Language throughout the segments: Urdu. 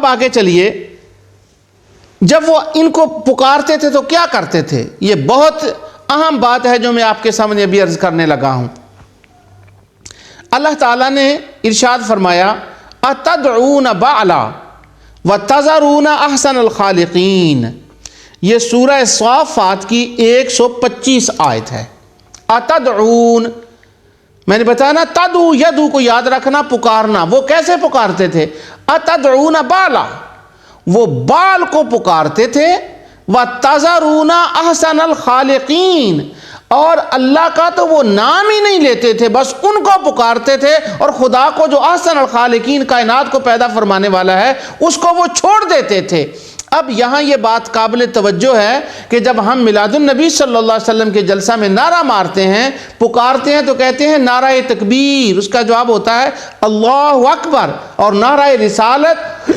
اب آگے چلیے، جب وہ ان کو پکارتے تھے تو کیا کرتے تھے؟ یہ بہت اہم بات ہے جو میں آپ کے سامنے ابھی عرض کرنے لگا ہوں۔ اللہ تعالیٰ نے ارشاد فرمایا اتدعون بعلا وتذرون احسن الخالقین، یہ سورہ صافات کی 125 آیت ہے۔ اتدعون، میں نے بتایا نا، تدعو یدعو کو یاد رکھنا، پکارنا۔ وہ کیسے پکارتے تھے؟ اتدعون بالا، وہ بال کو پکارتے تھے، وتذرون احسن الخالقین، اور اللہ کا تو وہ نام ہی نہیں لیتے تھے، بس ان کو پکارتے تھے، اور خدا کو جو احسن الخالقین، کائنات کو پیدا فرمانے والا ہے، اس کو وہ چھوڑ دیتے تھے۔ اب یہاں یہ بات قابل توجہ ہے کہ جب ہم میلاد النبی صلی اللہ علیہ وسلم کے جلسہ میں نعرہ مارتے ہیں، پکارتے ہیں، تو کہتے ہیں نعرہ تکبیر، اس کا جواب ہوتا ہے اللہ اکبر، اور نعرہ رسالت،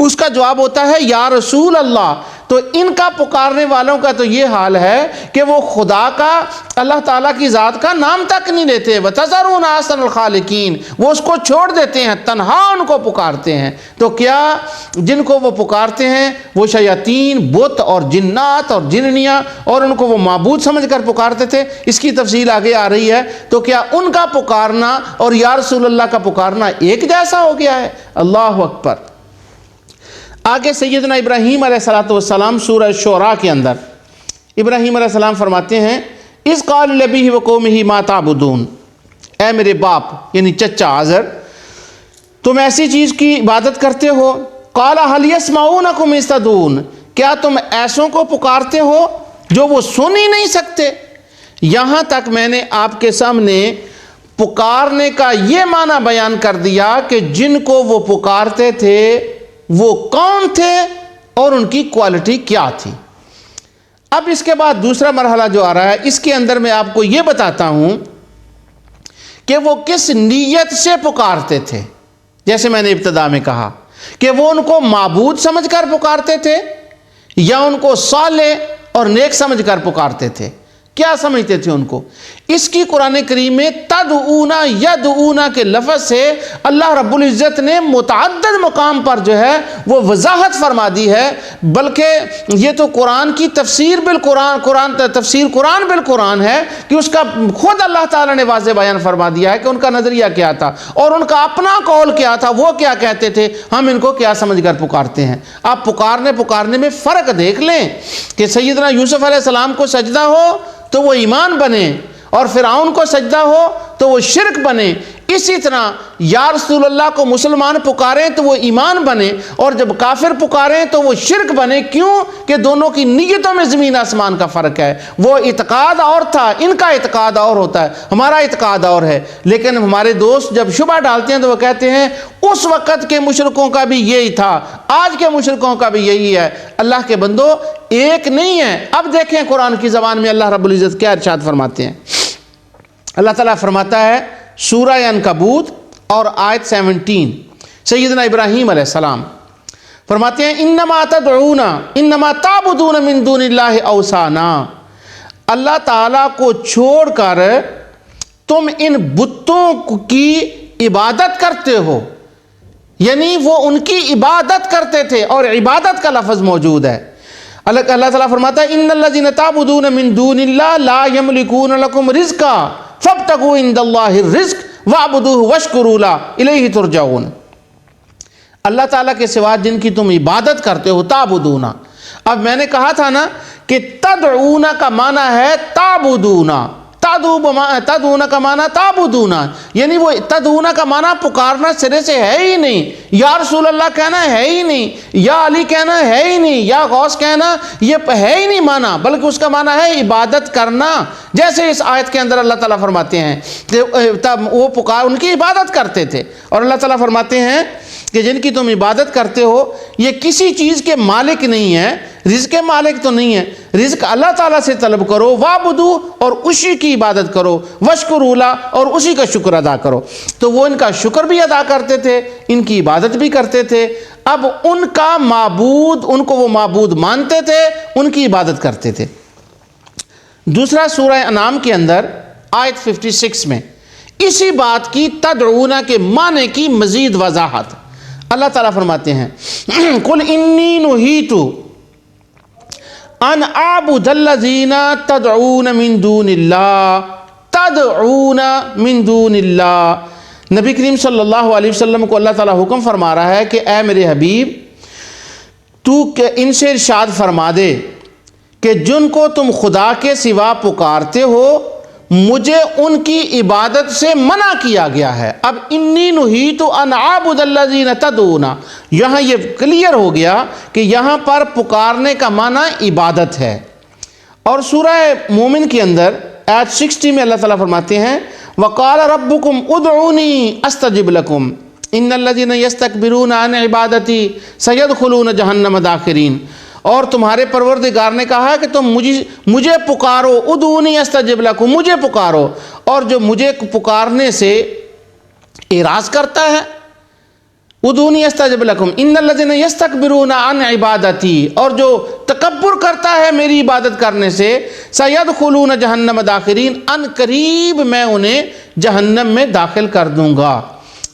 اس کا جواب ہوتا ہے یا رسول اللہ۔ تو ان کا پکارنے والوں کا تو یہ حال ہے کہ وہ خدا کا، اللہ تعالیٰ کی ذات کا نام تک نہیں لیتے۔ وَتَذَرُونَ أَحْسَنَ الْخَالِقِينَ، وہ اس کو چھوڑ دیتے ہیں، تنہا ان کو پکارتے ہیں۔ تو کیا جن کو وہ پکارتے ہیں وہ شیاطین، بت اور جنات اور جننیاں، اور ان کو وہ معبود سمجھ کر پکارتے تھے؟ اس کی تفصیل آگے آ رہی ہے۔ تو کیا ان کا پکارنا اور یا رسول اللہ کا پکارنا ایک جیسا ہو گیا ہے؟ اللہ اکبر۔ آگے سیدنا ابراہیم علیہ السلام سورہ شعراء کے اندر ابراہیم علیہ السلام فرماتے ہیں اذ قال لأبیہ وقومہ ما تعبدون، اے میرے باپ یعنی چچا آزر، تم ایسی چیز کی عبادت کرتے ہو؟ قال هل يسمعونکم اذ تدعون، کیا تم ایسوں کو پکارتے ہو جو وہ سن ہی نہیں سکتے؟ یہاں تک میں نے آپ کے سامنے پکارنے کا یہ معنی بیان کر دیا کہ جن کو وہ پکارتے تھے وہ کون تھے اور ان کی کوالٹی کیا تھی۔ اب اس کے بعد دوسرا مرحلہ جو آ رہا ہے، اس کے اندر میں آپ کو یہ بتاتا ہوں کہ وہ کس نیت سے پکارتے تھے۔ جیسے میں نے ابتدا میں کہا کہ وہ ان کو معبود سمجھ کر پکارتے تھے، یا ان کو صالح اور نیک سمجھ کر پکارتے تھے؟ کیا سمجھتے تھے ان کو؟ اس کی قرآن کریم میں تدعونا یدعونا کے لفظ سے اللہ رب العزت نے متعدد مقام پر جو ہے وہ وضاحت فرما دی ہے، بلکہ یہ تو قرآن کی تفسیر بالقرآن، تفسیر قرآن بالقرآن ہے کہ اس کا خود اللہ تعالیٰ نے واضح بیان فرما دیا ہے کہ ان کا نظریہ کیا تھا اور ان کا اپنا قول کیا تھا، وہ کیا کہتے تھے، ہم ان کو کیا سمجھ کر پکارتے ہیں۔ آپ پکارنے میں فرق دیکھ لیں کہ سیدنا یوسف علیہ السلام کو سجدہ ہو تو وہ ایمان بنے، اور فرعون کو سجدہ ہو تو وہ شرک بنے۔ اسی طرح یا رسول اللہ کو مسلمان پکاریں تو وہ ایمان بنے، اور جب کافر پکاریں تو وہ شرک بنے۔ کیوں کہ دونوں کی نیتوں میں زمین آسمان کا فرق ہے۔ وہ اعتقاد اور تھا، ان کا اعتقاد اور ہوتا ہے، ہمارا اعتقاد اور ہے۔ لیکن ہمارے دوست جب شبہ ڈالتے ہیں تو وہ کہتے ہیں اس وقت کے مشرکوں کا بھی یہی تھا، آج کے مشرکوں کا بھی یہی ہے۔ اللہ کے بندو، ایک نہیں ہے۔ اب دیکھیں قرآن کی زبان میں اللہ رب العزت کیا ارشاد فرماتے ہیں۔ اللہ تعالیٰ فرماتا ہے سورہ عنکبوت اور آیت 17، سیدنا ابراہیم علیہ السلام فرماتے ہیں انما تعبدون من دون اللہ اوثانا، اللہ تعالیٰ کو چھوڑ کر تم ان بتوں کی عبادت کرتے ہو، یعنی وہ ان کی عبادت کرتے تھے، اور عبادت کا لفظ موجود ہے۔ اللہ تعالیٰ فرماتا ہے ان الذین تعبدون من دون اللہ لا یملکون لکم رزقا فابتغوا عند اللہ الرزق واعبدوہ واشکروا لہ الیہ ترجعون۔ اللہ تعالیٰ کے سوا جن کی تم عبادت کرتے ہو، تعبدونا، اب میں نے کہا تھا نا کہ تدعونا کا معنی ہے تعبدونا، تدعونا کا معنی تعبدونا، یعنی وہ تدعونا کا معنی پکارنا سرے سے ہے ہی نہیں، یا رسول اللہ کہنا ہے ہی نہیں، یا علی کہنا ہے ہی نہیں، یا غوث کہنا، یہ ہے ہی نہیں معنی، بلکہ اس کا معنی ہے عبادت کرنا۔ جیسے اس آیت کے اندر اللہ تعالیٰ فرماتے ہیں کہ وہ ان کی عبادت کرتے تھے، اور اللہ تعالیٰ فرماتے ہیں کہ جن کی تم عبادت کرتے ہو یہ کسی چیز کے مالک نہیں ہے، رزق کے مالک تو نہیں ہے، رزق اللہ تعالیٰ سے طلب کرو، وعبدو، اور اسی کی عبادت کرو، وشکروا لہ، اور اسی کا شکر ادا کرو۔ تو وہ ان کا شکر بھی ادا کرتے تھے، ان کی عبادت بھی کرتے تھے۔ اب ان کا معبود، ان کو وہ معبود مانتے تھے، ان کی عبادت کرتے تھے۔ دوسرا سورہ انعام کے اندر آیت 56 میں اسی بات کی تدعونا کے معنی کی مزید وضاحت اللہ تعالیٰ فرماتے ہیں قل انی نہیت ان اعبد الذین تدعون من دون اللہ نبی کریم صلی اللہ علیہ وسلم کو اللہ تعالیٰ حکم فرما رہا ہے کہ اے میرے حبیب تو ان سے ارشاد فرما دے کہ جن کو تم خدا کے سوا پکارتے ہو مجھے ان کی عبادت سے منع کیا گیا ہے۔ اب انی نہیت ان اعبد الذین تدعون، یہاں یہ کلیئر ہو گیا کہ یہاں پر پکارنے کا معنی عبادت ہے۔ اور سورہ مومن کے اندر آیت 60 میں اللہ تعالیٰ فرماتے ہیں وَقَالَ رَبُّكُمْ اُدْعُونِي أَسْتَجِبْ لَكُمْ إِنَّ الَّذِينَ يَسْتَكْبِرُونَ عَنْ عِبَادَتِي سَيَدْخُلُونَ جَهَنَّمَ دَاخِرِينَ، اور تمہارے پروردگار نے کہا کہ تم مجھے پکارو، ادعونی استجب لکم، مجھے پکارو، اور جو مجھے پکارنے سے اعراض کرتا ہے ادعونی استجب لکم ان الذین یستکبرون عن عبادتی، اور جو تکبر کرتا ہے میری عبادت کرنے سے سیدخلون جہنم داخرین، ان قریب میں انہیں جہنم میں داخل کر دوں گا۔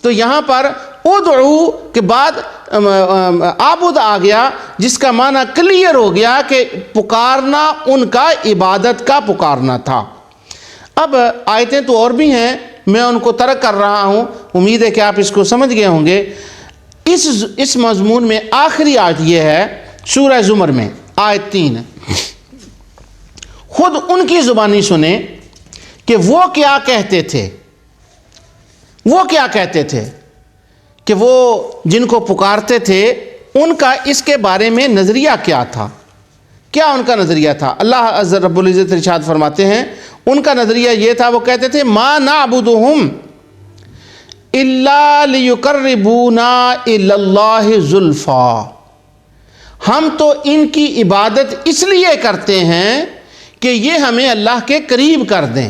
تو یہاں پر ادعو کے بعد عابد آ گیا جس کا معنی کلیئر ہو گیا کہ پکارنا ان کا عبادت کا پکارنا تھا۔ اب آیتیں تو اور بھی ہیں، میں ان کو ترک کر رہا ہوں، امید ہے کہ آپ اس کو سمجھ گئے ہوں گے۔ اس مضمون میں آخری آیت یہ ہے سورہ زمر میں آیت 3، خود ان کی زبانی سنیں کہ وہ کیا کہتے تھے، وہ کیا کہتے تھے کہ وہ جن کو پکارتے تھے ان کا اس کے بارے میں نظریہ کیا تھا، کیا ان کا نظریہ تھا۔ اللہ عز رب العزت ارشاد فرماتے ہیں ان کا نظریہ یہ تھا، وہ کہتے تھے ما نعبدہم الا لیقربونا الی اللہ زلفا، ہم تو ان کی عبادت اس لیے کرتے ہیں کہ یہ ہمیں اللہ کے قریب کر دیں۔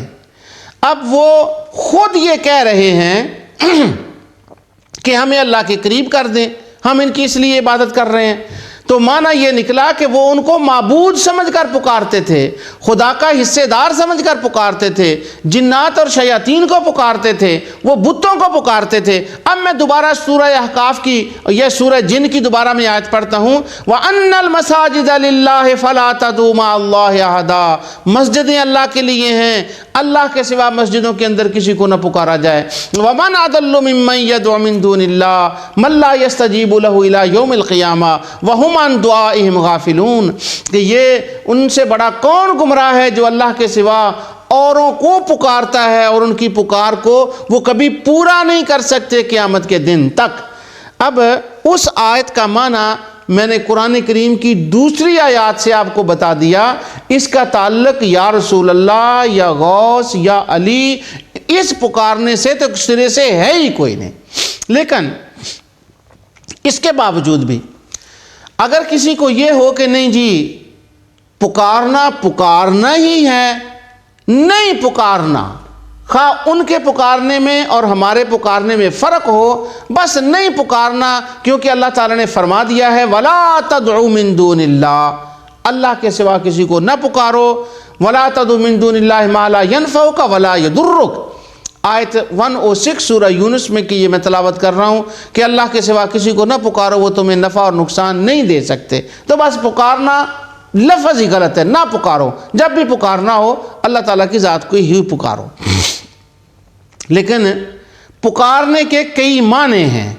اب وہ خود یہ کہہ رہے ہیں کہ ہمیں اللہ کے قریب کر دیں، ہم ان کی اس لیے عبادت کر رہے ہیں۔ تو معنی یہ نکلا کہ وہ ان کو معبود سمجھ کر پکارتے تھے، خدا کا حصے دار سمجھ کر پکارتے تھے، جنات اور شیاطین کو پکارتے تھے، وہ بتوں کو پکارتے تھے۔ اب میں دوبارہ سورہ احقاف کی یہ سورہ جن کی دوبارہ میں آیت پڑھتا ہوں وَأَنَّ الْمَسَاجِدَ لِلَّهِ فَلَا تَدْعُوا مَعَ اللَّهِ أَحَدًا، مسجدیں اللہ کے لیے ہیں، اللہ کے سوا مسجدوں کے اندر کسی کو نہ پکارا جائے۔ وَمَنْ أَضَلُّ مِمَّنْ يَدْعُو مِن دُونِ اللَّهِ مَن لَّا يَسْتَجِيبُ لَهُ إِلَىٰ يَوْمِ الْقِيَامَةِ وَهُمْ عَن دُعَائِهِمْ غَافِلُونَ، کہ یہ ان سے بڑا کون گمراہ ہے جو اللہ کے سوا اوروں کو پکارتا ہے اور ان کی پکار کو وہ کبھی پورا نہیں کر سکتے قیامت کے دن تک۔ اب اس آیت کا معنی میں نے قرآن کریم کی دوسری آیات سے آپ کو بتا دیا، اس کا تعلق یا رسول اللہ یا غوث یا علی اس پکارنے سے تو سرے سے ہے ہی کوئی نہیں۔ لیکن اس کے باوجود بھی اگر کسی کو یہ ہو کہ نہیں جی پکارنا ہی ہے، نہیں پکارنا، خواہ ان کے پکارنے میں اور ہمارے پکارنے میں فرق ہو، بس نہیں پکارنا، کیونکہ اللہ تعالیٰ نے فرما دیا ہے وَلَا تَدْعُوا مِن دُونِ اللَّهِ، اللہ کے سوا کسی کو نہ پکارو، وَلَا تَدْعُوا مِن دُونِ اللَّهِ مَا لَا يَنْفَعُكَ وَلَا يَضُرُّكَ۔ آیت 106 سورہ یونس میں کی یہ میں تلاوت کر رہا ہوں کہ اللہ کے سوا کسی کو نہ پکارو، وہ تمہیں نفع اور نقصان نہیں دے سکتے۔ تو بس پکارنا لفظ ہی غلط ہے، نہ پکارو، جب بھی پکارنا ہو اللہ تعالیٰ کی ذات کو ہی پکارو۔ لیکن پکارنے کے کئی معنی ہیں،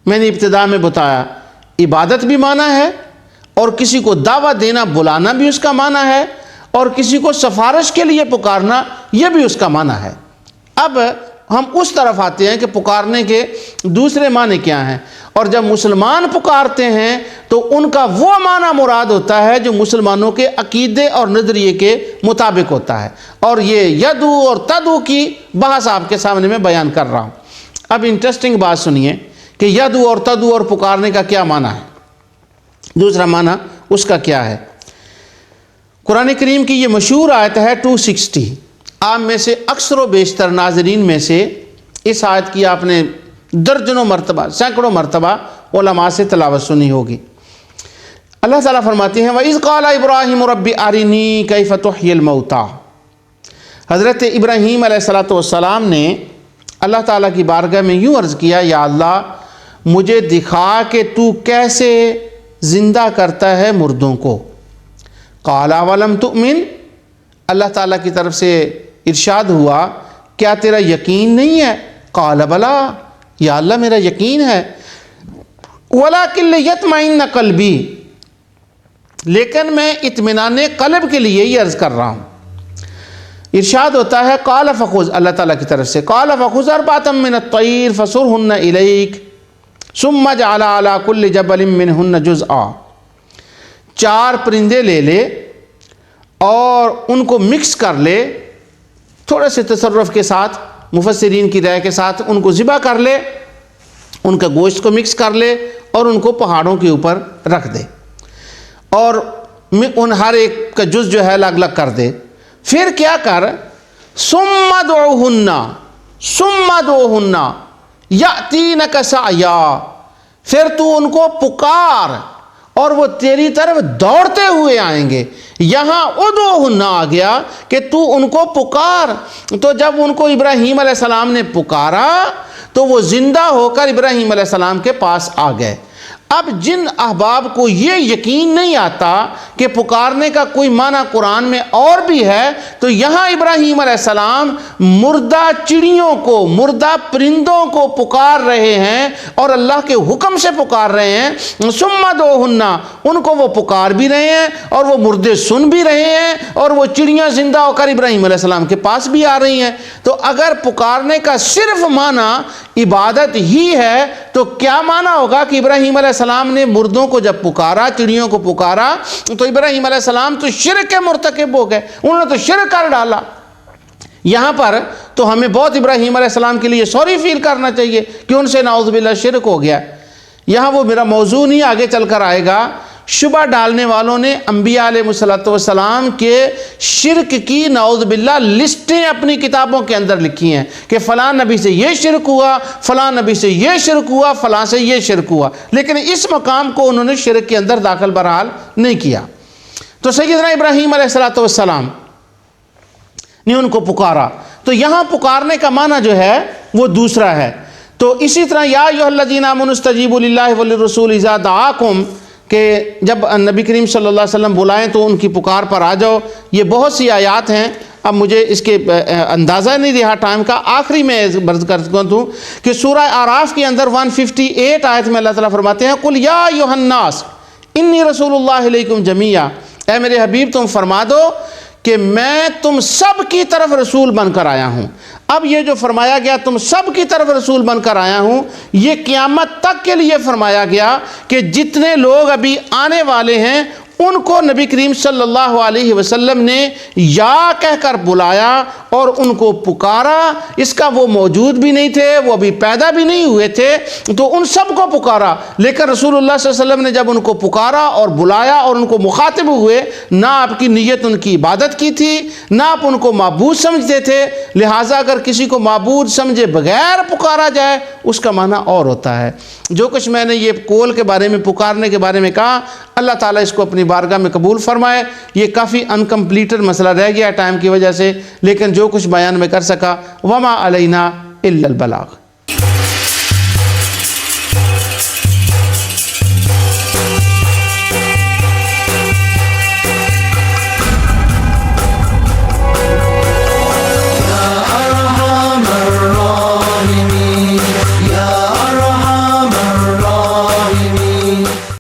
میں نے ابتدا میں بتایا عبادت بھی معنی ہے، اور کسی کو دعوت دینا بلانا بھی اس کا معنی ہے، اور کسی کو سفارش کے لیے پکارنا یہ بھی اس کا معنی ہے۔ اب ہم اس طرف آتے ہیں کہ پکارنے کے دوسرے معنی کیا ہیں، اور جب مسلمان پکارتے ہیں تو ان کا وہ معنی مراد ہوتا ہے جو مسلمانوں کے عقیدے اور نظریے کے مطابق ہوتا ہے، اور یہ یدو اور تدو کی بحث آپ کے سامنے میں بیان کر رہا ہوں۔ اب انٹرسٹنگ بات سنیے کہ یدو اور تدو اور پکارنے کا کیا معنی ہے، دوسرا معنی اس کا کیا ہے۔ قرآن کریم کی یہ مشہور آیت ہے 260، آپ میں سے اکثر و بیشتر ناظرین میں سے اس آیت کی آپ نے درجنوں مرتبہ، سینکڑوں مرتبہ علماء سے تلاوت سنی ہوگی۔ اللہ تعالیٰ فرماتے ہیں وَإِذْ قَالَ إِبْرَاهِيمُ رَبِّ أَرِنِي كَيْفَ تُحْيِي الْمَوْتَى، حضرت ابراہیم علیہ السلام نے اللہ تعالیٰ کی بارگاہ میں یوں عرض کیا یا اللہ مجھے دکھا کہ تو کیسے زندہ کرتا ہے مردوں کو۔ قال اولم تؤمن، اللہ تعالیٰ کی طرف سے ارشاد ہوا کیا تیرا یقین نہیں ہے؟ قال بلا، یا اللہ میرا یقین ہے، ولکن لیطمئن قلبی، لیکن میں اطمینان قلب کے لیے یہ عرض کر رہا ہوں۔ ارشاد ہوتا ہے قال فخذ، اللہ تعالیٰ کی طرف سے قال فخذ اربعة من الطیر فصرهن الیک ثم اجعل علی کل جبل منہن جزءا، 4 پرندے لے لے اور ان کو مکس کر لے، تھوڑے سے تصرف کے ساتھ، مفسرین کی رائے کے ساتھ ان کو ذبح کر لے، ان کا گوشت کو مکس کر لے اور ان کو پہاڑوں کے اوپر رکھ دے اور ان ہر ایک کا جز جو ہے الگ الگ کر دے۔ پھر کیا کر، ثم ادعوہن یأتینک سعیا، پھر تو ان کو پکار اور وہ تیری طرف دوڑتے ہوئے آئیں گے۔ یہاں ادعوہن آ گیا کہ تو ان کو پکار، تو جب ان کو ابراہیم علیہ السلام نے پکارا تو وہ زندہ ہو کر ابراہیم علیہ السلام کے پاس آ گئے۔ اب جن احباب کو یہ یقین نہیں آتا کہ پکارنے کا کوئی معنی قرآن میں اور بھی ہے، تو یہاں ابراہیم علیہ السلام مردہ چڑیوں کو، مردہ پرندوں کو پکار رہے ہیں اور اللہ کے حکم سے پکار رہے ہیں۔ ثم ادعوہن، ان کو وہ پکار بھی رہے ہیں اور وہ مردے سن بھی رہے ہیں اور وہ چڑیاں زندہ ہو کر ابراہیم علیہ السلام کے پاس بھی آ رہی ہیں۔ تو اگر پکارنے کا صرف معنی عبادت ہی ہے تو کیا معنی ہوگا کہ ابراہیم علیہ السلام نے مردوں کو جب پکارا، چڑیوں کو پکارا، تو ابراہیم علیہ السلام تو شرک کے مرتکب ہو گئے، انہوں نے تو شرک کر ڈالا۔ یہاں پر تو ہمیں بہت ابراہیم علیہ السلام کے لیے سوری فیل کرنا چاہیے کہ ان سے نعوذ باللہ شرک ہو گیا۔ یہاں وہ میرا موضوع نہیں، آگے چل کر آئے گا۔ شبہ ڈالنے والوں نے انبیاء علیہ السلام کے شرک کی نعوذ باللہ لسٹیں اپنی کتابوں کے اندر لکھی ہیں کہ فلاں نبی سے یہ شرک ہوا، فلاں نبی سے یہ شرک ہوا، فلاں سے یہ شرک ہوا، لیکن اس مقام کو انہوں نے شرک کے اندر داخل بہرحال نہیں کیا۔ تو سیدنا ابراہیم علیہ السلام نے ان کو پکارا، تو یہاں پکارنے کا معنی جو ہے وہ دوسرا ہے۔ تو اسی طرح یا ایھا الذین آمنوا استجیبوا للہ وللرسول اذا دعاکم، کہ جب نبی کریم صلی اللہ علیہ وسلم بلائیں تو ان کی پکار پر آ جاؤ۔ یہ بہت سی آیات ہیں، اب مجھے اس کے اندازہ نہیں رہا ٹائم کا، آخری میں برز کرتا ہوں کہ سورہ اعراف کے اندر 158 آیت میں اللہ تعالیٰ فرماتے ہیں قل یا ایھا الناس انی رسول اللہ علیکم جمیعا، اے میرے حبیب تم فرما دو کہ میں تم سب کی طرف رسول بن کر آیا ہوں۔ اب یہ جو فرمایا گیا تم سب کی طرف رسول بن کر آیا ہوں، یہ قیامت تک کے لیے فرمایا گیا کہ جتنے لوگ ابھی آنے والے ہیں ان کو نبی کریم صلی اللہ علیہ وسلم نے یا کہہ کر بلایا اور ان کو پکارا۔ اس کا وہ موجود بھی نہیں تھے، وہ ابھی پیدا بھی نہیں ہوئے تھے، تو ان سب کو پکارا۔ لیکن رسول اللہ صلی اللہ علیہ وسلم نے جب ان کو پکارا اور بلایا اور ان کو مخاطب ہوئے، نہ آپ کی نیت ان کی عبادت کی تھی، نہ آپ ان کو معبود سمجھتے تھے، لہٰذا اگر کسی کو معبود سمجھے بغیر پکارا جائے اس کا معنی اور ہوتا ہے۔ جو کچھ میں نے یہ کول کے بارے میں، پکارنے کے بارے میں کہا، اللہ تعالیٰ اس کو اپنی بارگاہ میں قبول فرمائے۔ یہ کافی انکمپلیٹڈ مسئلہ رہ گیا ٹائم کی وجہ سے، لیکن جو کچھ بیان میں کر سکا، وما علینا الا البلاغ۔